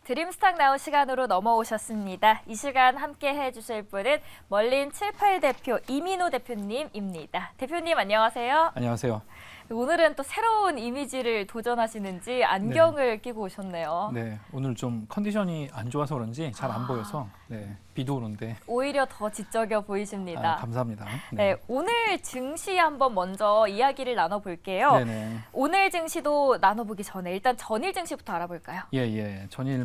드림스탁 나우 시간으로 넘어오셨습니다. 이 시간 함께 해주실 분은 멀린 78 대표 이민호 대표님입니다. 대표님 안녕하세요. 안녕하세요. 오늘은 또 새로운 이미지를 도전하시는지 안경을 끼고 오셨네요. 네, 오늘 좀 컨디션이 안 좋아서 그런지 잘 안 보여서 비도 오는데 오히려 더 지적여 보이십니다. 감사합니다. 네, 오늘 증시 한번 먼저 이야기를 나눠볼게요. 네네. 오늘 증시도 나눠보기 전에 일단 전일 증시부터 알아볼까요? 예. 전일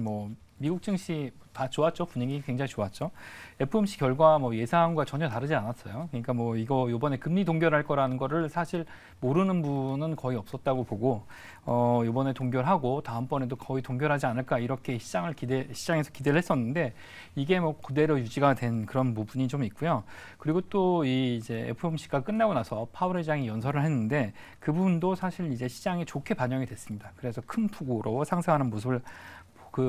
미국 증시 다 좋았죠. 분위기 굉장히 좋았죠. FOMC 결과 예상과 전혀 다르지 않았어요. 그러니까 이거 이번에 금리 동결할 거라는 거를 사실 모르는 분은 거의 없었다고 보고 이번에 동결하고 다음번에도 거의 동결하지 않을까 이렇게 시장에서 기대를 했었는데 이게 그대로 유지가 된 그런 부분이 좀 있고요. 그리고 또 이제 FOMC가 끝나고 나서 파월 의장이 연설을 했는데 그 부분도 사실 이제 시장에 좋게 반영이 됐습니다. 그래서 큰 폭으로 상승하는 모습을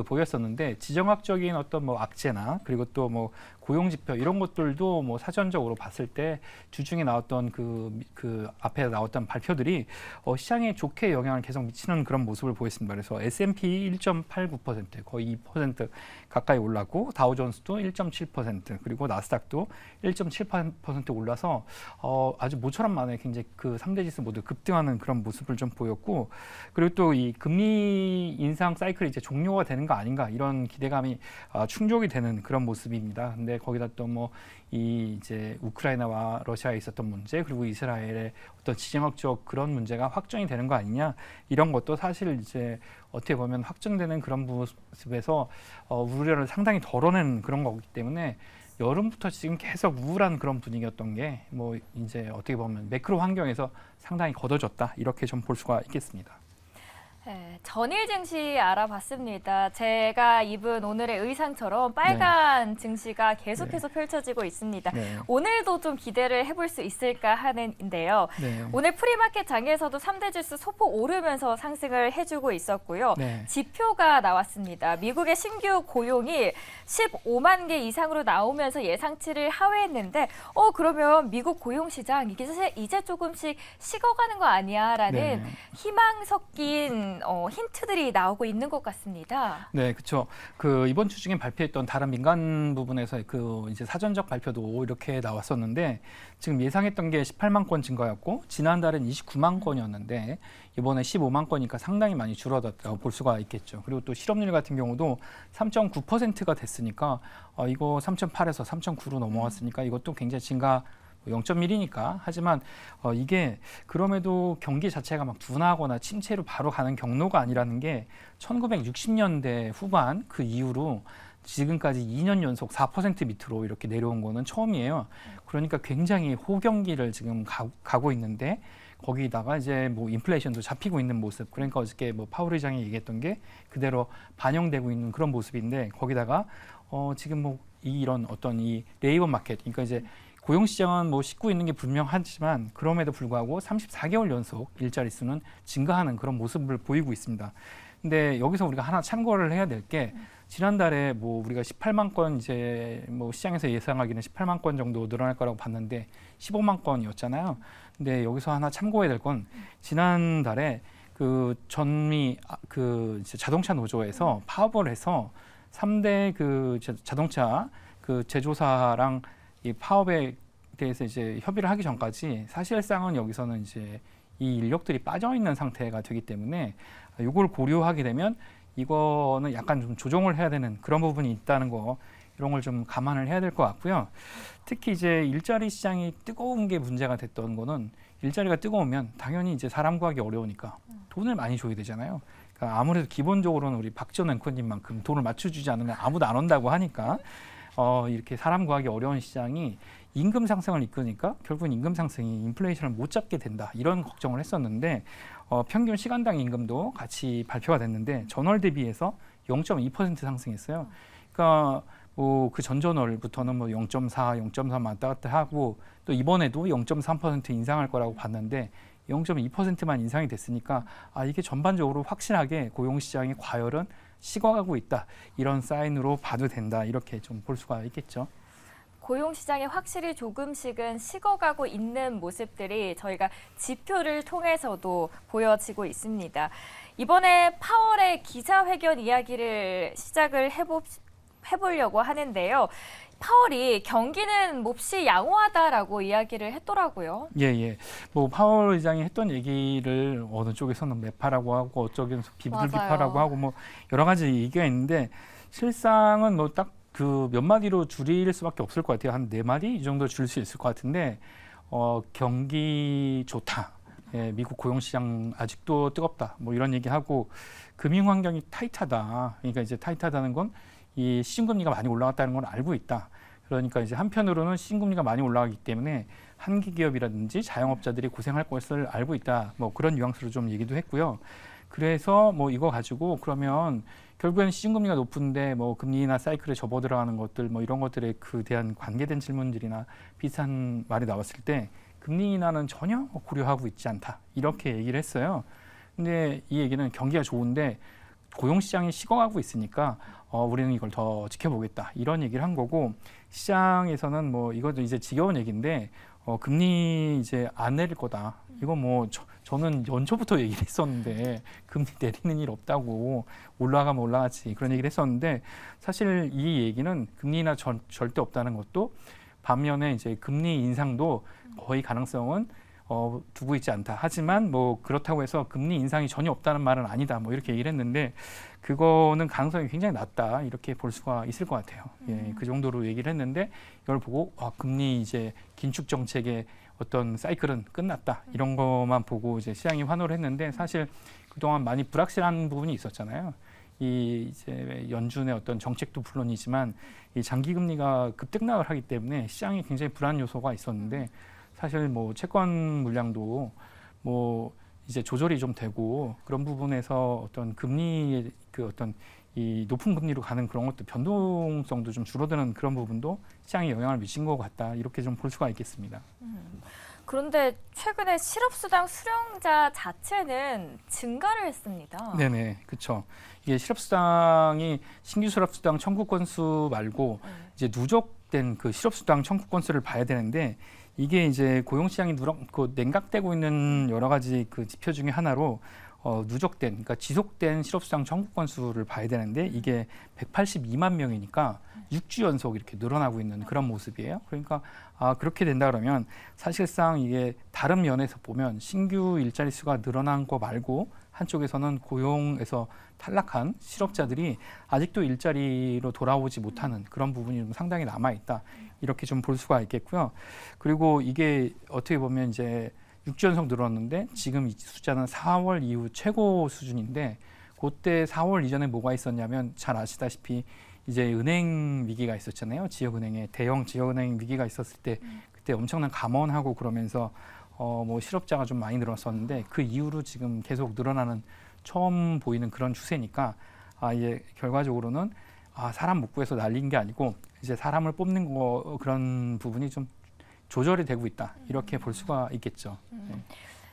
보였었는데 지정학적인 어떤 악재나 그리고 또 고용 지표 이런 것들도 사전적으로 봤을 때 주중에 나왔던 그 앞에 나왔던 발표들이 시장에 좋게 영향을 계속 미치는 그런 모습을 보였습니다. 그래서 S&P 1.89% 거의 2% 가까이 올랐고 다우존스도 1.7% 그리고 나스닥도 1.7% 올라서 아주 모처럼 만에 굉장히 그 3대 지수 모두 급등하는 그런 모습을 좀 보였고 그리고 또 이 금리 인상 사이클이 이제 종료가 되는 거 아닌가 이런 기대감이 충족이 되는 그런 모습입니다. 근데 거기다 또 이제 우크라이나와 러시아에 있었던 문제 그리고 이스라엘의 어떤 지정학적 그런 문제가 확정이 되는 거 아니냐 이런 것도 사실 이제 어떻게 보면 확정되는 그런 모습에서 우려를 상당히 덜어낸 그런 거기 때문에 여름부터 지금 계속 우울한 그런 분위기였던 게 이제 어떻게 보면 매크로 환경에서 상당히 걷어졌다 이렇게 좀 볼 수가 있겠습니다. 네, 전일 증시 알아봤습니다. 제가 입은 오늘의 의상처럼 빨간 증시가 계속해서 펼쳐지고 있습니다. 네. 오늘도 좀 기대를 해볼 수 있을까 하는데요. 네. 오늘 프리마켓 장에서도 3대 지수 소폭 오르면서 상승을 해주고 있었고요. 네. 지표가 나왔습니다. 미국의 신규 고용이 15만 개 이상으로 나오면서 예상치를 하회했는데 그러면 미국 고용 시장 이제 조금씩 식어가는 거 아니야라는 희망 섞인 힌트들이 나오고 있는 것 같습니다. 네, 그렇죠. 이번 주 중에 발표했던 다른 민간 부분에서 이제 사전적 발표도 이렇게 나왔었는데 지금 예상했던 게 18만 건 증가였고 지난달엔 29만 건이었는데 이번에 15만 건이니까 상당히 많이 줄어들었다고 볼 수가 있겠죠. 그리고 또 실업률 같은 경우도 3.9%가 됐으니까 이거 3.8에서 3.9로 넘어왔으니까 이것도 굉장히 증가 0.1이니까 하지만 이게 그럼에도 경기 자체가 막 둔화하거나 침체로 바로 가는 경로가 아니라는 게 1960년대 후반 그 이후로 지금까지 2년 연속 4% 밑으로 이렇게 내려온 거는 처음이에요. 그러니까 굉장히 호경기를 지금 가고 있는데 거기다가 이제 인플레이션도 잡히고 있는 모습. 그러니까 어저께 파월 의장이 얘기했던 게 그대로 반영되고 있는 그런 모습인데 거기다가 지금 이런 어떤 이 레이버 마켓, 그러니까 이제 고용 시장은 씻고 있는 게 분명하지만 그럼에도 불구하고 34개월 연속 일자리 수는 증가하는 그런 모습을 보이고 있습니다. 근데 여기서 우리가 하나 참고를 해야 될 게 지난달에 우리가 18만 건 이제 시장에서 예상하기는 18만 건 정도 늘어날 거라고 봤는데 15만 건이었잖아요. 근데 여기서 하나 참고해야 될 건 지난달에 전미 이제 자동차 노조에서 파업을 해서 3대 자동차 제조사랑 이 파업에 대해서 이제 협의를 하기 전까지 사실상은 여기서는 이제 이 인력들이 빠져 있는 상태가 되기 때문에 이걸 고려하게 되면 이거는 약간 좀 조정을 해야 되는 그런 부분이 있다는 거 이런 걸 좀 감안을 해야 될 것 같고요. 특히 이제 일자리 시장이 뜨거운 게 문제가 됐던 거는 일자리가 뜨거우면 당연히 이제 사람 구하기 어려우니까 돈을 많이 줘야 되잖아요. 그러니까 아무래도 기본적으로는 우리 박지원 앵커님만큼 돈을 맞춰주지 않으면 아무도 안 온다고 하니까 이렇게 사람 구하기 어려운 시장이 임금 상승을 이끄니까 결국은 임금 상승이 인플레이션을 못 잡게 된다 이런 걱정을 했었는데 평균 시간당 임금도 같이 발표가 됐는데 전월 대비해서 0.2% 상승했어요. 그러니까 그 전전월부터는 0.4, 0.3 왔다 갔다 하고 또 이번에도 0.3% 인상할 거라고 봤는데 0.2%만 인상이 됐으니까 이게 전반적으로 확실하게 고용시장의 과열은 식어가고 있다. 이런 사인으로 봐도 된다. 이렇게 좀 볼 수가 있겠죠. 고용 시장이 확실히 조금씩은 식어가고 있는 모습들이 저희가 지표를 통해서도 보여지고 있습니다. 이번에 파월의 기자회견 이야기를 시작을 해보려고 하는데요. 파월이 경기는 몹시 양호하다라고 이야기를 했더라고요. 예. 뭐 파월 의장이 했던 얘기를 어느 쪽에서는 매파라고 하고 어쩌면서 비둘기파라고 하고 뭐 여러 가지 얘기가 있는데 실상은 뭐 딱 그 몇 마디로 줄일 수밖에 없을 것 같아요. 한 4마디 이 정도 줄일 수 있을 것 같은데 경기 좋다. 예, 미국 고용시장 아직도 뜨겁다. 뭐 이런 얘기하고 금융 환경이 타이트하다. 그러니까 이제 타이트하다는 건 이 시중금리가 많이 올라갔다는 걸 알고 있다. 그러니까 이제 한편으로는 시중금리가 많이 올라가기 때문에 한기 기업이라든지 자영업자들이 고생할 것을 알고 있다. 뭐 그런 뉘앙스로 좀 얘기도 했고요. 그래서 뭐 이거 가지고 그러면 결국에는 시중금리가 높은데 뭐 금리나 사이클에 접어들어가는 것들 뭐 이런 것들에 그 대한 관계된 질문들이나 비슷한 말이 나왔을 때 금리 인하는 전혀 고려하고 있지 않다. 이렇게 얘기를 했어요. 근데 이 얘기는 경기가 좋은데 고용시장이 식어가고 있으니까 우리는 이걸 더 지켜보겠다. 이런 얘기를 한 거고 시장에서는 뭐 이것도 이제 지겨운 얘기인데 금리 이제 안 내릴 거다. 이거 뭐 저는 연초부터 얘기를 했었는데 금리 내리는 일 없다고 올라가면 올라가지 그런 얘기를 했었는데 사실 이 얘기는 금리 인하 절대 없다는 것도 반면에 이제 금리 인상도 거의 가능성은 두고 있지 않다. 하지만 뭐 그렇다고 해서 금리 인상이 전혀 없다는 말은 아니다. 뭐 이렇게 얘기를 했는데 그거는 가능성이 굉장히 낮다. 이렇게 볼 수가 있을 것 같아요. 예, 그 정도로 얘기를 했는데 이걸 보고 금리 이제 긴축 정책의 어떤 사이클은 끝났다. 이런 것만 보고 이제 시장이 환호를 했는데 사실 그동안 많이 불확실한 부분이 있었잖아요. 이 이제 연준의 어떤 정책도 물론이지만 이 장기 금리가 급등락을 하기 때문에 시장이 굉장히 불안 요소가 있었는데 사실 뭐 채권 물량도 뭐 이제 조절이 좀 되고 그런 부분에서 어떤 금리의 그 어떤 이 높은 금리로 가는 그런 것도 변동성도 좀 줄어드는 그런 부분도 시장에 영향을 미친 것 같다. 이렇게 좀 볼 수가 있겠습니다. 그런데 최근에 실업수당 수령자 자체는 증가를 했습니다. 네네, 그렇죠. 이게 실업수당이 신규 실업수당 청구 건수 말고 이제 누적된 그 실업수당 청구 건수를 봐야 되는데 이게 이제 고용시장이 냉각되고 있는 여러 가지 그 지표 중에 하나로 누적된, 그러니까 지속된 실업수당 청구 건수를 봐야 되는데 이게 182만 명이니까 6주 연속 이렇게 늘어나고 있는 그런 모습이에요. 그러니까 그렇게 된다 그러면 사실상 이게 다른 면에서 보면 신규 일자리 수가 늘어난 거 말고 한쪽에서는 고용에서 탈락한 실업자들이 아직도 일자리로 돌아오지 못하는 그런 부분이 좀 상당히 남아있다. 이렇게 좀 볼 수가 있겠고요. 그리고 이게 어떻게 보면 이제 6주 연속 늘었는데 지금 이 숫자는 4월 이후 최고 수준인데 그때 4월 이전에 뭐가 있었냐면 잘 아시다시피 이제 은행 위기가 있었잖아요. 지역은행에 대형 지역은행 위기가 있었을 때 그때 엄청난 감원하고 그러면서 뭐 실업자가 좀 많이 늘었었는데 그 이후로 지금 계속 늘어나는 처음 보이는 그런 추세니까 이게 결과적으로는 사람 못 구해서 날린 게 아니고 이제 사람을 뽑는 거 그런 부분이 좀 조절이 되고 있다. 이렇게 볼 수가 있겠죠. 네.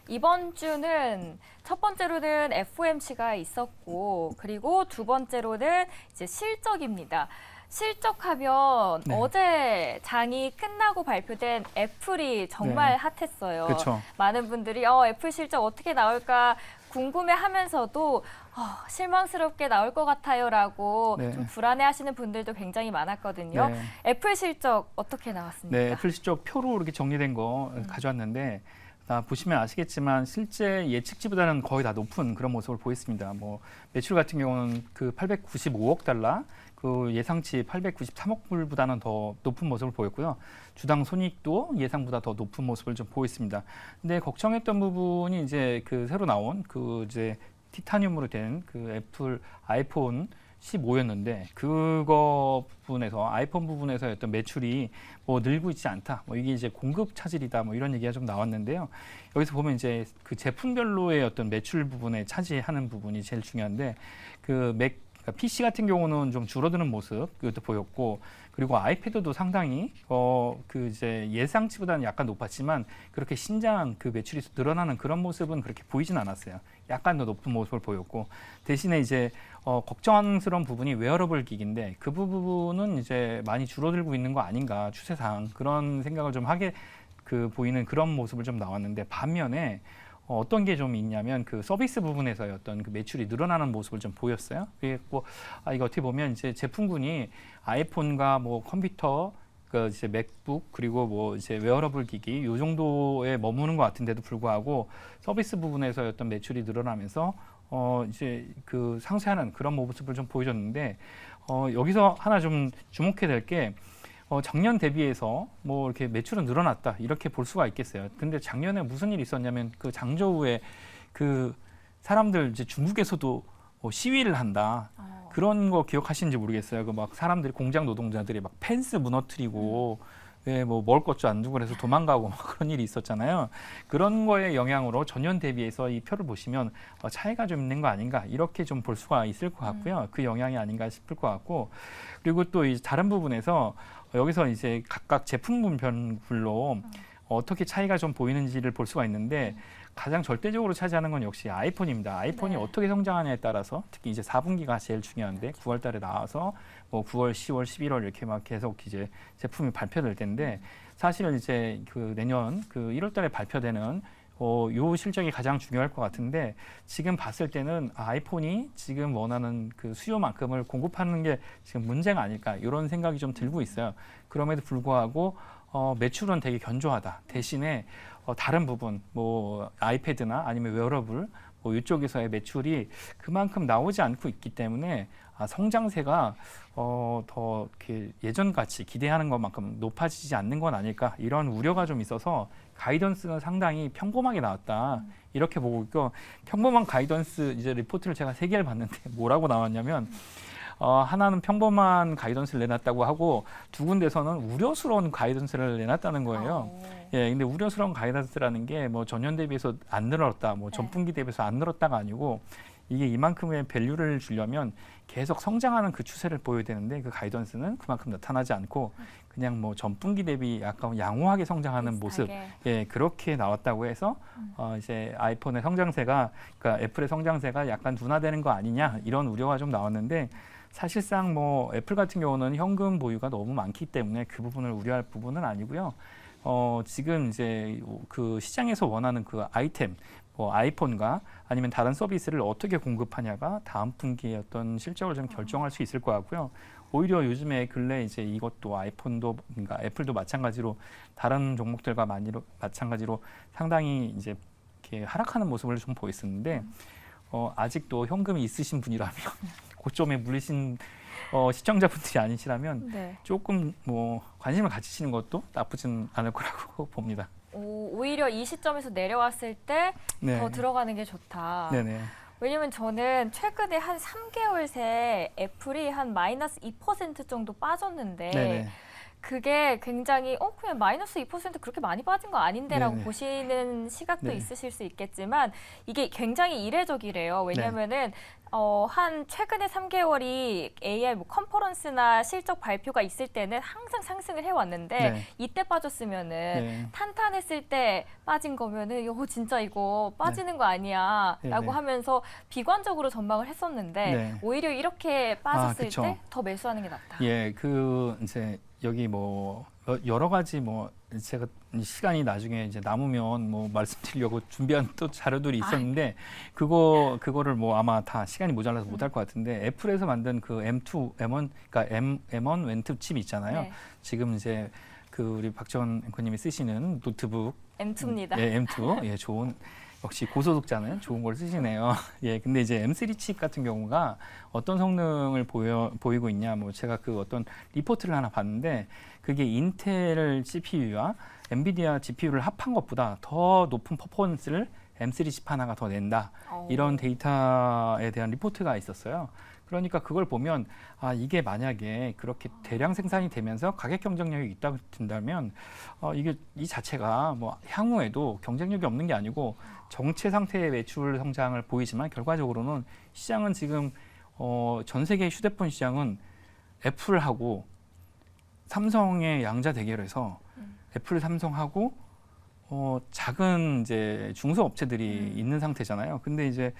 이번 주는 첫 번째로는 FOMC가 있었고 그리고 두 번째로는 이제 실적입니다. 실적하면 네. 어제 장이 끝나고 발표된 애플이 정말 핫했어요. 그렇죠. 많은 분들이 애플 실적 어떻게 나올까 궁금해하면서도 실망스럽게 나올 것 같아요라고 네. 좀 불안해하시는 분들도 굉장히 많았거든요. 네. 애플 실적 어떻게 나왔습니까? 네, 애플 실적 표로 이렇게 정리된 거 가져왔는데 보시면 아시겠지만 실제 예측치보다는 거의 다 높은 그런 모습을 보였습니다. 뭐 매출 같은 경우는 그 895억 달러, 그 예상치 893억 불보다는 더 높은 모습을 보였고요. 주당 손익도 예상보다 더 높은 모습을 좀 보였습니다. 근데 걱정했던 부분이 이제 그 새로 나온 그 이제 티타늄으로 된 그 애플 아이폰 15였는데 그거 부분에서 아이폰 부분에서 어떤 매출이 뭐 늘고 있지 않다. 뭐 이게 이제 공급 차질이다. 뭐 이런 얘기가 좀 나왔는데요. 여기서 보면 이제 그 제품별로의 어떤 매출 부분에 차지하는 부분이 제일 중요한데 PC 같은 경우는 좀 줄어드는 모습 그것도 보였고 그리고 아이패드도 상당히 그 이제 예상치보다는 약간 높았지만 그렇게 신장 그 매출이 늘어나는 그런 모습은 그렇게 보이진 않았어요. 약간 더 높은 모습을 보였고 대신에 이제 걱정스러운 부분이 웨어러블 기기인데 그 부분은 이제 많이 줄어들고 있는 거 아닌가 추세상 그런 생각을 좀 하게 보이는 그런 모습을 좀 나왔는데 반면에 어떤 게 좀 있냐면 그 서비스 부분에서의 어떤 그 매출이 늘어나는 모습을 좀 보였어요. 그리고 이거 어떻게 보면 이제 제품군이 아이폰과 뭐 컴퓨터, 그 이제 맥북 그리고 뭐 이제 웨어러블 기기 요 정도에 머무는 것 같은데도 불구하고 서비스 부분에서의 어떤 매출이 늘어나면서 이제 그 상쇄하는 그런 모습을 좀 보여줬는데 여기서 하나 좀 주목해야 될 게 작년 대비해서 뭐 이렇게 매출은 늘어났다 이렇게 볼 수가 있겠어요. 근데 작년에 무슨 일이 있었냐면 그 장저우에 그 사람들 이제 중국에서도 시위를 한다. 그런 거 기억하시는지 모르겠어요. 그 막 사람들이 공장 노동자들이 막 펜스 무너뜨리고 뭐 먹을 것도 안 두고 그래서 도망가고 막 그런 일이 있었잖아요. 그런 거의 영향으로 전년 대비해서 이 표를 보시면 차이가 좀 있는 거 아닌가 이렇게 좀 볼 수가 있을 것 같고요. 그 영향이 아닌가 싶을 것 같고 그리고 또 이 다른 부분에서 여기서 이제 각각 제품군별로 어떻게 차이가 좀 보이는지를 볼 수가 있는데 가장 절대적으로 차지하는 건 역시 아이폰입니다. 아이폰이 네. 어떻게 성장하냐에 따라서 특히 이제 4분기가 제일 중요한데 9월 달에 나와서 뭐 9월, 10월, 11월 이렇게 막 계속 이제 제품이 발표될 텐데 사실은 이제 그 내년 그 1월 달에 발표되는 요 실적이 가장 중요할 것 같은데 지금 봤을 때는 아이폰이 지금 원하는 그 수요만큼을 공급하는 게 지금 문제가 아닐까 이런 생각이 좀 들고 있어요. 그럼에도 불구하고 매출은 되게 견조하다. 대신에 다른 부분, 뭐 아이패드나 아니면 웨어러블 뭐 이쪽에서의 매출이 그만큼 나오지 않고 있기 때문에 성장세가 더 이렇게 예전같이 기대하는 것만큼 높아지지 않는 건 아닐까 이런 우려가 좀 있어서 가이던스는 상당히 평범하게 나왔다 이렇게 보고 있고 평범한 가이던스 이제 리포트를 제가 3개를 봤는데 뭐라고 나왔냐면 하나는 평범한 가이던스를 내놨다고 하고 두 군데서는 우려스러운 가이던스를 내놨다는 거예요. 예, 근데 우려스러운 가이던스라는 게 뭐 전년 대비해서 안 늘었다, 뭐 전분기 대비해서 안 늘었다가 아니고 이게 이만큼의 밸류를 주려면 계속 성장하는 그 추세를 보여야 되는데 그 가이던스는 그만큼 나타나지 않고 그냥 뭐 전분기 대비 약간 양호하게 성장하는 모습, 예, 그렇게 나왔다고 해서 이제 아이폰의 성장세가, 그러니까 애플의 성장세가 약간 둔화되는 거 아니냐 이런 우려가 좀 나왔는데. 사실상 뭐 애플 같은 경우는 현금 보유가 너무 많기 때문에 그 부분을 우려할 부분은 아니고요. 지금 이제 그 시장에서 원하는 그 아이템, 뭐 아이폰과 아니면 다른 서비스를 어떻게 공급하냐가 다음 분기의 어떤 실적을 좀 결정할 수 있을 것 같고요. 오히려 요즘에 근래 이제 이것도 아이폰도 그러니까 애플도 마찬가지로 다른 종목들과 마찬가지로 상당히 이제 이렇게 하락하는 모습을 좀 보였었는데 아직도 현금이 있으신 분이라면 고점에 물리신 시청자분들이 아니시라면 네. 조금 뭐 관심을 가지시는 것도 나쁘진 않을 거라고 봅니다. 오히려 이 시점에서 내려왔을 때 더 네. 들어가는 게 좋다. 네네. 왜냐면 저는 최근에 한 3개월 새 애플이 한 마이너스 2% 정도 빠졌는데 네네. 그게 굉장히 그냥 마이너스 2% 그렇게 많이 빠진 거 아닌데라고 네네. 보시는 시각도 네. 있으실 수 있겠지만 이게 굉장히 이례적이래요. 왜냐면은 한 최근에 3개월이 AI 뭐 컨퍼런스나 실적 발표가 있을 때는 항상 상승을 해왔는데 네. 이때 빠졌으면은 네. 탄탄했을 때 빠진 거면은 진짜 이거 빠지는 거 아니야라고 네. 네. 하면서 비관적으로 전망을 했었는데 네. 오히려 이렇게 빠졌을 그쵸. 때 더 매수하는 게 낫다. 예, 그 이제 여기 뭐 여러 가지 뭐 제가 시간이 나중에 이제 남으면 뭐 말씀드리려고 준비한 또 자료들이 있었는데 그거를 뭐 아마 다 시간이 모자라서 못할 것 같은데 애플에서 만든 그 M1 그러니까 M1 웬투 칩 있잖아요. 네. 지금 이제 그 우리 박지원 앵커님이 쓰시는 노트북 M2입니다. 예, M2 예, 좋은 역시 고소득자는 좋은 걸 쓰시네요. 예, 근데 이제 M3 칩 같은 경우가 어떤 성능을 보이고 있냐, 뭐 제가 그 어떤 리포트를 하나 봤는데 그게 인텔 CPU와 엔비디아 GPU를 합한 것보다 더 높은 퍼포먼스를 M3 칩 하나가 더 낸다. 이런 데이터에 대한 리포트가 있었어요. 그러니까 그걸 보면 이게 만약에 그렇게 대량 생산이 되면서 가격 경쟁력이 있다고 된다면 이게 이 자체가 뭐 향후에도 경쟁력이 없는 게 아니고 정체 상태의 매출 성장을 보이지만 결과적으로는 시장은 지금 전 세계 휴대폰 시장은 애플하고 삼성의 양자 대결에서 애플, 삼성하고 작은 이제 중소업체들이 있는 상태잖아요. 근데 이제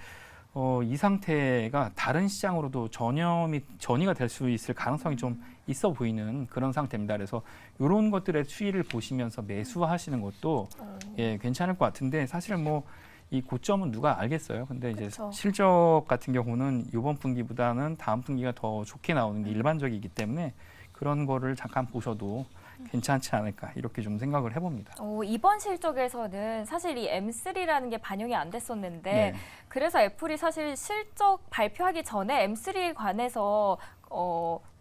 이 상태가 다른 시장으로도 전이가 될 수 있을 가능성이 좀 있어 보이는 그런 상태입니다. 그래서 이런 것들의 추이를 보시면서 매수하시는 것도 예, 괜찮을 것 같은데 사실 뭐 이 고점은 누가 알겠어요. 근데 이제 그쵸. 실적 같은 경우는 이번 분기보다는 다음 분기가 더 좋게 나오는 게 일반적이기 때문에 그런 거를 잠깐 보셔도 괜찮지 않을까 이렇게 좀 생각을 해봅니다. 이번 실적에서는 사실 이 M3라는 게 반영이 안 됐었는데 네. 그래서 애플이 사실 실적 발표하기 전에 M3에 관해서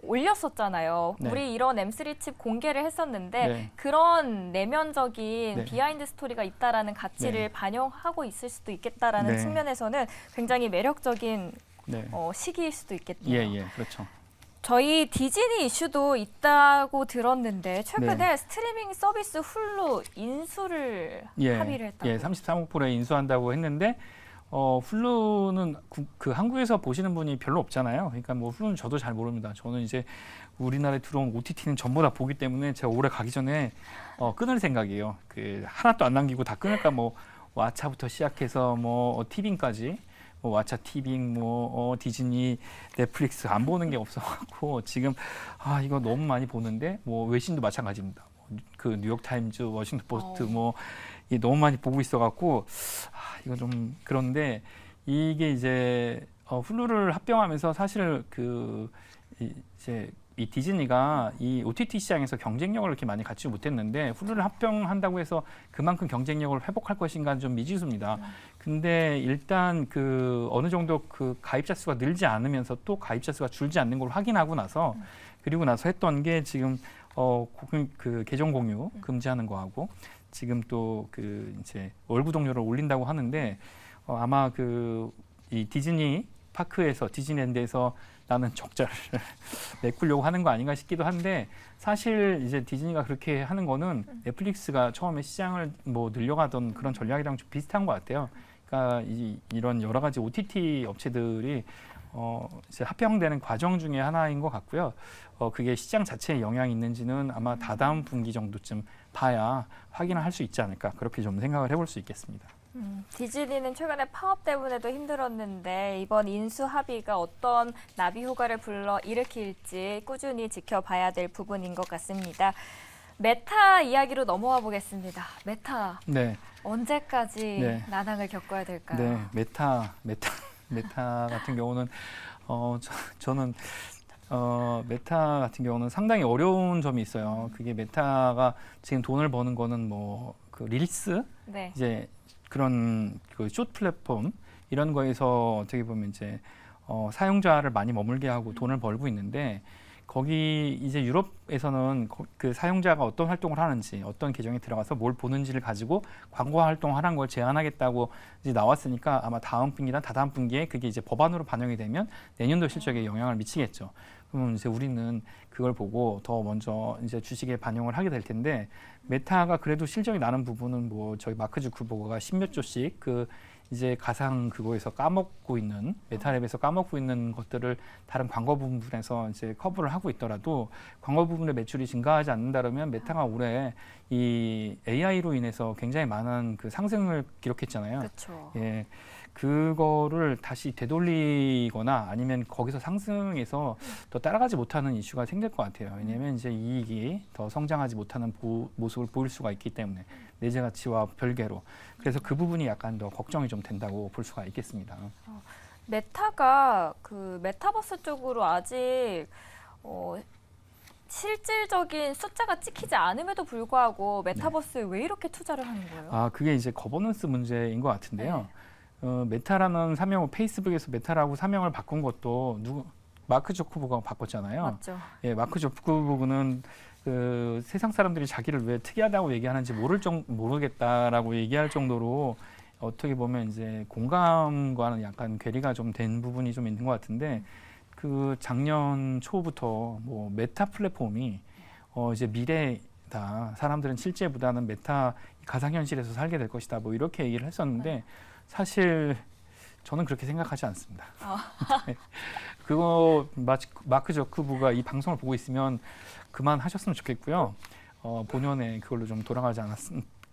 올렸었잖아요. 네. 우리 이런 M3 칩 공개를 했었는데 네. 그런 내면적인 네. 비하인드 스토리가 있다라는 가치를 네. 반영하고 있을 수도 있겠다라는 네. 측면에서는 굉장히 매력적인 네. 시기일 수도 있겠네요. 예, 그렇죠. 저희 디즈니 이슈도 있다고 들었는데 최근에 네. 스트리밍 서비스 훌루 인수를 합의를 했다고. 33억 불에 인수한다고 했는데 훌루는 그 한국에서 보시는 분이 별로 없잖아요. 그러니까 뭐 훌루는 저도 잘 모릅니다. 저는 이제 우리나라에 들어온 OTT는 전부 다 보기 때문에 제가 올해 가기 전에 끊을 생각이에요. 그 하나도 안 남기고 다 끊을까 뭐 왓챠부터 시작해서 뭐 티빙까지. 뭐 왓챠 티빙, 뭐 디즈니, 넷플릭스 안 보는 게 없어갖고 지금 이거 너무 많이 보는데 뭐 외신도 마찬가지입니다. 그 뉴욕 타임즈, 워싱턴 포스트 뭐 이게 너무 많이 보고 있어갖고 이거 좀 그런데 이게 이제 훌루를 합병하면서 사실 이제 이 디즈니가 이 OTT 시장에서 경쟁력을 이렇게 많이 갖지 못했는데 훌루를 합병한다고 해서 그만큼 경쟁력을 회복할 것인가 좀 미지수입니다. 근데 일단 그 어느 정도 그 가입자 수가 늘지 않으면서 또 가입자 수가 줄지 않는 걸 확인하고 나서 그리고 나서 했던 게 지금 그 계정 공유 금지하는 거하고 지금 또 그 이제 월구독료를 올린다고 하는데 아마 이 디즈니 파크에서 디즈니랜드에서 나는 적자를 메꾸려고 하는 거 아닌가 싶기도 한데 사실 이제 디즈니가 그렇게 하는 거는 넷플릭스가 처음에 시장을 뭐 늘려가던 그런 전략이랑 좀 비슷한 것 같아요. 그러니까 이런 여러 가지 OTT 업체들이 이제 합병되는 과정 중에 하나인 것 같고요. 그게 시장 자체에 영향이 있는지는 아마 다다음 분기 정도쯤 봐야 확인을 할 수 있지 않을까 그렇게 좀 생각을 해볼 수 있겠습니다. 디즈니는 최근에 파업 때문에도 힘들었는데 이번 인수 합의가 어떤 나비 효과를 불러 일으킬지 꾸준히 지켜봐야 될 부분인 것 같습니다. 메타 이야기로 넘어와 보겠습니다. 메타 네. 언제까지 네. 난항을 겪어야 될까요? 네, 메타 같은 경우는 저는 메타 같은 경우는 상당히 어려운 점이 있어요. 그게 메타가 지금 돈을 버는 거는 뭐 그 릴스 네. 이제 그런 그 숏 플랫폼 이런 거에서 어떻게 보면 이제 사용자를 많이 머물게 하고 돈을 벌고 있는데 거기 이제 유럽에서는 그 사용자가 어떤 활동을 하는지 어떤 계정에 들어가서 뭘 보는지를 가지고 광고 활동하는 걸 제한하겠다고 이제 나왔으니까 아마 다음 분기나 다다음 분기에 그게 이제 법안으로 반영이 되면 내년도 실적에 영향을 미치겠죠. 그러면 이제 우리는 그걸 보고 더 먼저 이제 주식에 반영을 하게 될 텐데 메타가 그래도 실적이 나는 부분은 뭐 저희 마크 주커버거가 10몇 조씩 그 이제 가상 그거에서 까먹고 있는 메타랩에서 까먹고 있는 것들을 다른 광고 부분에서 이제 커버를 하고 있더라도 광고 부분의 매출이 증가하지 않는다면 메타가 올해 이 AI로 인해서 굉장히 많은 그 상승을 기록했잖아요. 그렇죠. 예. 그거를 다시 되돌리거나 아니면 거기서 상승해서 더 따라가지 못하는 이슈가 생길 것 같아요. 왜냐하면 이제 이익이 더 성장하지 못하는 모습을 보일 수가 있기 때문에 내재 가치와 별개로 그래서 그 부분이 약간 더 걱정이 좀 된다고 볼 수가 있겠습니다. 메타가 그 메타버스 쪽으로 아직 실질적인 숫자가 찍히지 않음에도 불구하고 메타버스에 왜 이렇게 투자를 하는 거예요? 그게 이제 거버넌스 문제인 것 같은데요. 메타라는 사명을 페이스북에서 메타라고 사명을 바꾼 것도 마크 주커버거가 바꿨잖아요. 맞죠. 예, 마크 주커버거는 그 세상 사람들이 자기를 왜 특이하다고 얘기하는지 모르겠다라고 얘기할 정도로 어떻게 보면 이제 공감과는 약간 괴리가 좀 된 부분이 좀 있는 것 같은데 그 작년 초부터 뭐 메타 플랫폼이 이제 미래다. 사람들은 실제보다는 메타 가상현실에서 살게 될 것이다. 뭐 이렇게 얘기를 했었는데 사실 저는 그렇게 생각하지 않습니다. 네. 그거 마크 저커버거가 이 방송을 보고 있으면 그만하셨으면 좋겠고요. 본연의 그걸로 좀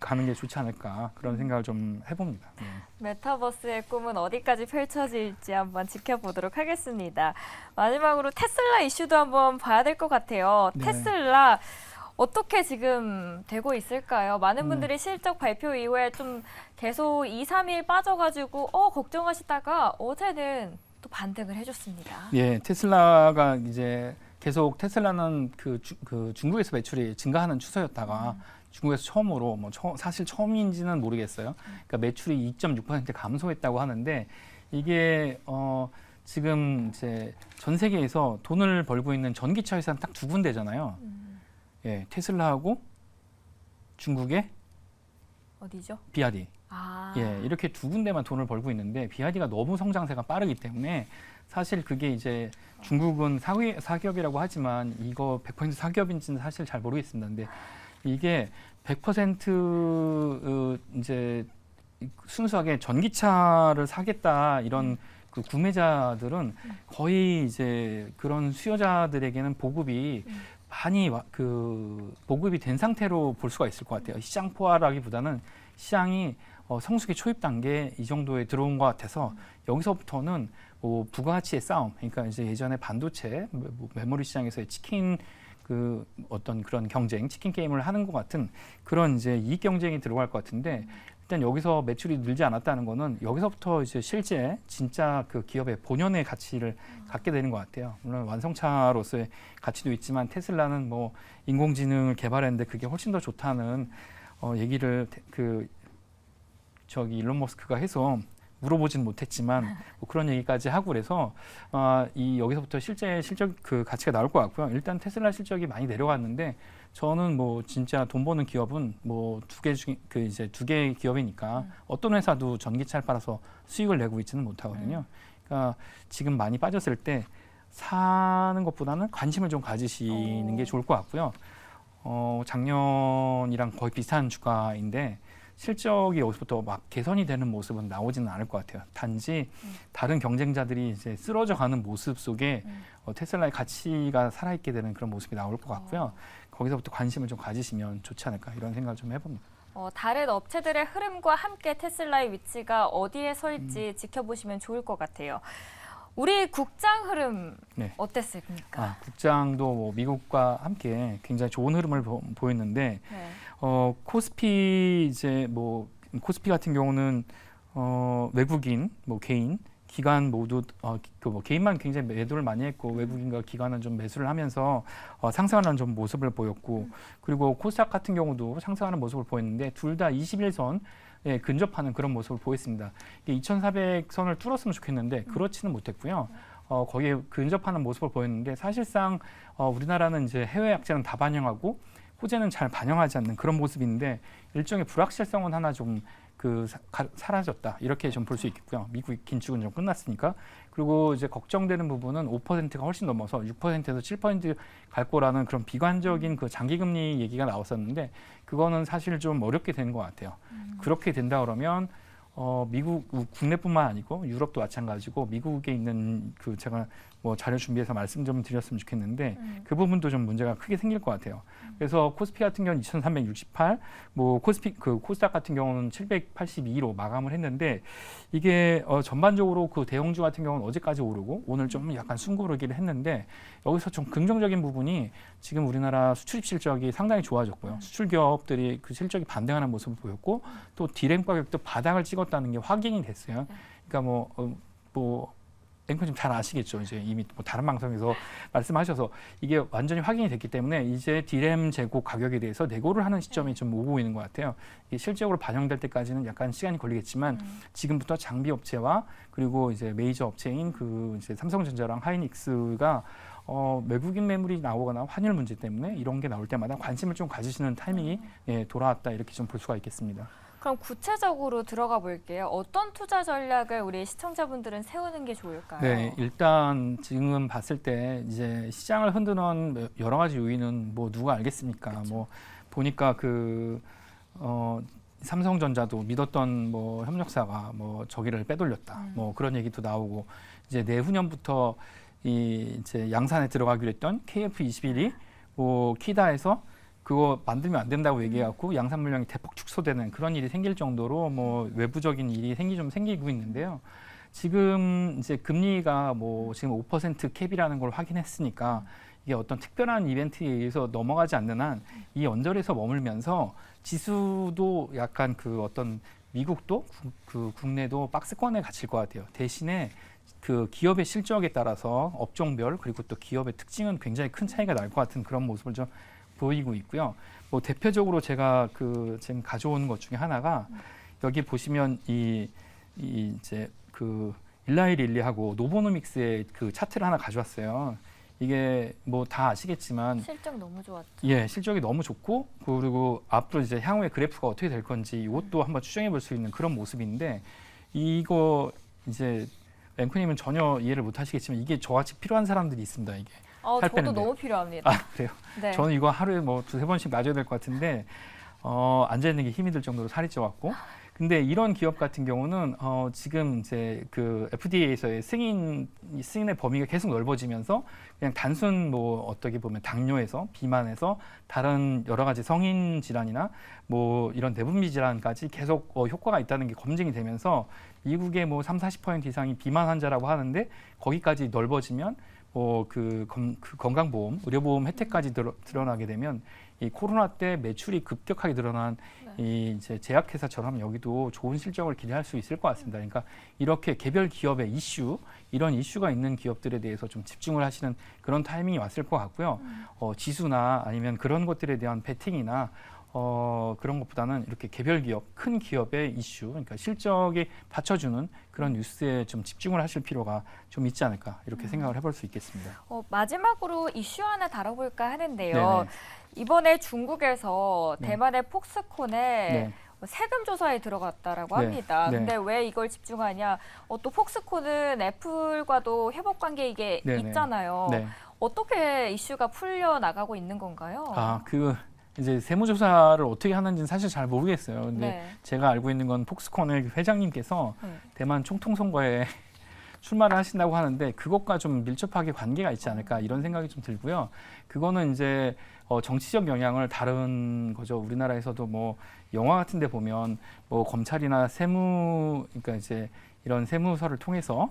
가는 게 좋지 않을까 그런 생각을 좀 해봅니다. 네. 메타버스의 꿈은 어디까지 펼쳐질지 한번 지켜보도록 하겠습니다. 마지막으로 테슬라 이슈도 한번 봐야 될 것 같아요. 네. 테슬라 어떻게 지금 되고 있을까요? 많은 분들이 실적 발표 이후에 좀 계속 2, 3일 빠져가지고 걱정하시다가 어제는 또 반등을 해줬습니다. 예, 테슬라가 이제 계속 테슬라는 그 중국에서 매출이 증가하는 추세였다가 중국에서 처음으로 사실 처음인지는 모르겠어요. 그러니까 매출이 2.6% 감소했다고 하는데 이게 지금 이제 전 세계에서 돈을 벌고 있는 전기차 회사는 딱 두 군데잖아요. 예, 테슬라하고 중국의 어디죠? 비아디. 아, 예, 이렇게 두 군데만 돈을 벌고 있는데 비아디가 너무 성장세가 빠르기 때문에 사실 그게 이제 중국은 사기업이라고 하지만 이거 100% 사기업인지는 사실 잘 모르겠습니다. 근데 이게 100% 이제 순수하게 전기차를 사겠다 이런 그 구매자들은 거의 이제 그런 수요자들에게는 보급이 많이 보급이 된 상태로 볼 수가 있을 것 같아요. 시장 포화라기보다는 시장이 성숙의 초입 단계 이 정도에 들어온 것 같아서 여기서부터는 뭐 부가가치의 싸움, 그러니까 이제 예전에 반도체, 메모리 시장에서의 치킨 어떤 그런 경쟁, 치킨 게임을 하는 것 같은 그런 이제 이익 경쟁이 들어갈 것 같은데 일단 여기서 매출이 늘지 않았다는 거는 여기서부터 이제 실제 진짜 그 기업의 본연의 가치를 갖게 되는 것 같아요. 물론 완성차로서의 가치도 있지만 테슬라는 뭐 인공지능을 개발했는데 그게 훨씬 더 좋다는 얘기를 일론 머스크가 해서 물어보진 못했지만 뭐 그런 얘기까지 하고 그래서 여기서부터 실제 실적 그 가치가 나올 것 같고요. 일단 테슬라 실적이 많이 내려갔는데 저는 뭐 진짜 돈 버는 기업은 뭐 두 개의 기업이니까 어떤 회사도 전기차를 팔아서 수익을 내고 있지는 못하거든요. 그러니까 지금 많이 빠졌을 때 사는 것보다는 관심을 좀 가지시는 게 좋을 것 같고요. 작년이랑 거의 비슷한 주가인데 실적이 여기서부터 막 개선이 되는 모습은 나오지는 않을 것 같아요. 단지 다른 경쟁자들이 이제 쓰러져가는 모습 속에 테슬라의 가치가 살아있게 되는 그런 모습이 나올 것 같고요. 거기서부터 관심을 좀 가지시면 좋지 않을까 이런 생각을 좀 해봅니다. 다른 업체들의 흐름과 함께 테슬라의 위치가 어디에 설지 지켜보시면 좋을 것 같아요. 우리 국장 흐름 네. 어땠습니까? 국장도 뭐 미국과 함께 굉장히 좋은 흐름을 보였는데 네. 코스피 코스피 같은 경우는 외국인, 뭐 개인, 기관 모두 개인만 굉장히 매도를 많이 했고 외국인과 기관은 좀 매수를 하면서 상승하는 좀 모습을 보였고 그리고 코스닥 같은 경우도 상승하는 모습을 보였는데 둘 다 21선 에 근접하는 그런 모습을 보였습니다. 2,400선을 뚫었으면 좋겠는데 그렇지는 못했고요. 거기에 근접하는 모습을 보였는데 사실상 우리나라는 이제 해외 약재는 다 반영하고 호재는 잘 반영하지 않는 그런 모습인데 일종의 불확실성은 하나 좀 사라졌다 이렇게 좀 볼 수 있겠고요. 미국 긴축은 좀 끝났으니까 그리고 이제 걱정되는 부분은 5%가 훨씬 넘어서 6%에서 7%갈 거라는 그런 비관적인 그 장기금리 얘기가 나왔었는데 그거는 사실 좀 어렵게 된 것 같아요. 그렇게 된다 그러면 미국 국내뿐만 아니고 유럽도 마찬가지고 미국에 있는 제가 뭐 자료 준비해서 말씀 좀 드렸으면 좋겠는데 그 부분도 좀 문제가 크게 생길 것 같아요. 그래서 코스피 같은 경우는 2,368, 뭐 코스닥 같은 경우는 782로 마감을 했는데 이게 전반적으로 그 대형주 같은 경우는 어제까지 오르고 오늘 좀 약간 숨고르기를 했는데 여기서 좀 긍정적인 부분이 지금 우리나라 수출입 실적이 상당히 좋아졌고요. 수출 기업들이 그 실적이 반등하는 모습을 보였고 또 디램 가격도 바닥을 찍었다는 게 확인이 됐어요. 그러니까 앵커님 잘 아시겠죠. 이제 이미 뭐 다른 방송에서 말씀하셔서 이게 완전히 확인이 됐기 때문에 이제 디램 재고 가격에 대해서 내고를 하는 시점이 좀 오고 있는 것 같아요. 이게 실적으로 반영될 때까지는 약간 시간이 걸리겠지만 지금부터 장비 업체와 그리고 이제 메이저 업체인 이제 삼성전자랑 하이닉스가 외국인 매물이 나오거나 환율 문제 때문에 이런 게 나올 때마다 관심을 좀 가지시는 타이밍이 돌아왔다 이렇게 좀 볼 수가 있겠습니다. 그럼 구체적으로 들어가 볼게요. 어떤 투자 전략을 우리 시청자분들은 세우는 게 좋을까요? 네, 일단 지금 봤을 때 이제 시장을 흔드는 여러 가지 요인은 뭐 누가 알겠습니까? 그쵸. 뭐 보니까 삼성전자도 믿었던 뭐 협력사가 뭐 저기를 빼돌렸다. 뭐 그런 얘기도 나오고 이제 내후년부터 이제 양산에 들어가기로 했던 KF21이 뭐 키다에서 그거 만들면 안 된다고 얘기해갖고 양산 물량이 대폭 축소되는 그런 일이 생길 정도로 뭐 외부적인 일이 생기고 있는데요. 지금 이제 금리가 뭐 지금 5% 캡이라는 걸 확인했으니까 이게 어떤 특별한 이벤트에 의해서 넘어가지 않는 한 이 언저리에서 머물면서 지수도 약간 그 어떤 미국도 그 국내도 박스권에 갇힐 것 같아요. 대신에 그 기업의 실적에 따라서 업종별 그리고 또 기업의 특징은 굉장히 큰 차이가 날 것 같은 그런 모습을 좀 보이고 있고요. 뭐 대표적으로 제가 그 지금 가져온 것 중에 하나가 여기 보시면 이 이제 그 일라이릴리하고 노보노믹스의 그 차트를 하나 가져왔어요. 이게 뭐 다 아시겠지만 실적 너무 좋았죠. 예, 실적이 너무 좋고 그리고 앞으로 이제 향후의 그래프가 어떻게 될 건지 이것도 한번 추정해 볼 수 있는 그런 모습인데 이거 이제 앵커님은 전혀 이해를 못 하시겠지만 이게 저같이 필요한 사람들이 있습니다. 이게 살 저도 빼는데. 너무 필요합니다. 아 그래요? 네. 저는 이거 하루에 뭐 두세 번씩 맞아야 될 것 같은데 앉아 있는 게 힘이 들 정도로 살이 쪄갖고 근데 이런 기업 같은 경우는 지금 이제 그 FDA에서의 승인의 범위가 계속 넓어지면서 그냥 단순 뭐 어떻게 보면 당뇨에서 비만에서 다른 여러 가지 성인 질환이나 뭐 이런 내분비 질환까지 계속 효과가 있다는 게 검증이 되면서 미국의 뭐 30-40% 이상이 비만 환자라고 하는데 거기까지 넓어지면 그 건강보험, 의료보험 혜택까지 드러나게 되면 이 코로나 때 매출이 급격하게 늘어난 이 이제 제약회사처럼 여기도 좋은 실적을 기대할 수 있을 것 같습니다. 그러니까 이렇게 개별 기업의 이런 이슈가 있는 기업들에 대해서 좀 집중을 하시는 그런 타이밍이 왔을 것 같고요. 지수나 아니면 그런 것들에 대한 베팅이나 그런 것보다는 이렇게 개별 기업, 큰 기업의 이슈, 그러니까 실적에 받쳐주는 그런 뉴스에 좀 집중을 하실 필요가 좀 있지 않을까 이렇게 생각을 해볼 수 있겠습니다. 마지막으로 이슈 하나 다뤄볼까 하는데요. 네네. 이번에 중국에서 네. 대만의 폭스콘에 네. 세금 조사에 들어갔다라고 네. 합니다. 네. 근데 왜 이걸 집중하냐? 또 폭스콘은 애플과도 협업 관계 이게 네네. 있잖아요. 네. 어떻게 이슈가 풀려 나가고 있는 건가요? 이제 세무조사를 어떻게 하는지는 사실 잘 모르겠어요. 근데 네. 제가 알고 있는 건 폭스콘의 회장님께서 대만 총통선거에 출마를 하신다고 하는데 그것과 좀 밀접하게 관계가 있지 않을까 이런 생각이 좀 들고요. 그거는 이제 정치적 영향을 다른 거죠. 우리나라에서도 뭐 영화 같은 데 보면 뭐 검찰이나 그러니까 이제 이런 세무서를 통해서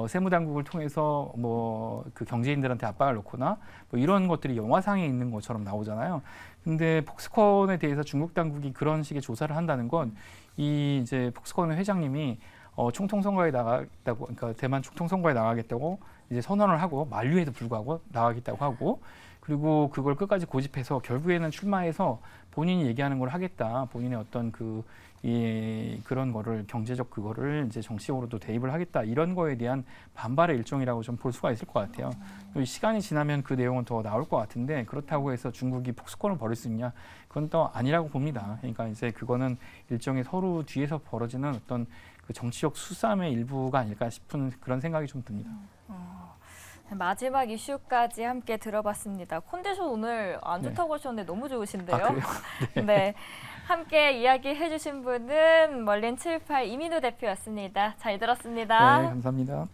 세무당국을 통해서 뭐 그 경제인들한테 압박을 놓거나 뭐 이런 것들이 영화상에 있는 것처럼 나오잖아요. 근데 폭스콘에 대해서 중국 당국이 그런 식의 조사를 한다는 건 이 이제 폭스콘의 회장님이 총통선거에 나가겠다고, 그러니까 대만 총통선거에 나가겠다고 이제 선언을 하고 만류에도 불구하고 나가겠다고 하고 그리고 그걸 끝까지 고집해서 결국에는 출마해서 본인이 얘기하는 걸 하겠다, 본인의 어떤 그런 거를 경제적 그거를 이제 정치적으로도 대입을 하겠다 이런 거에 대한 반발의 일종이라고 좀 볼 수가 있을 것 같아요. 시간이 지나면 그 내용은 더 나올 것 같은데 그렇다고 해서 중국이 폭스콘을 벌일 수 있냐? 그건 또 아니라고 봅니다. 그러니까 이제 그거는 일종의 서로 뒤에서 벌어지는 어떤 그 정치적 수싸움의 일부가 아닐까 싶은 그런 생각이 좀 듭니다. 마지막 이슈까지 함께 들어봤습니다. 컨디션 오늘 안 네. 좋다고 하셨는데 너무 좋으신데요. 그래요? 네. 함께 이야기해 주신 분은 멀린 78 이민우 대표였습니다. 잘 들었습니다. 네, 감사합니다.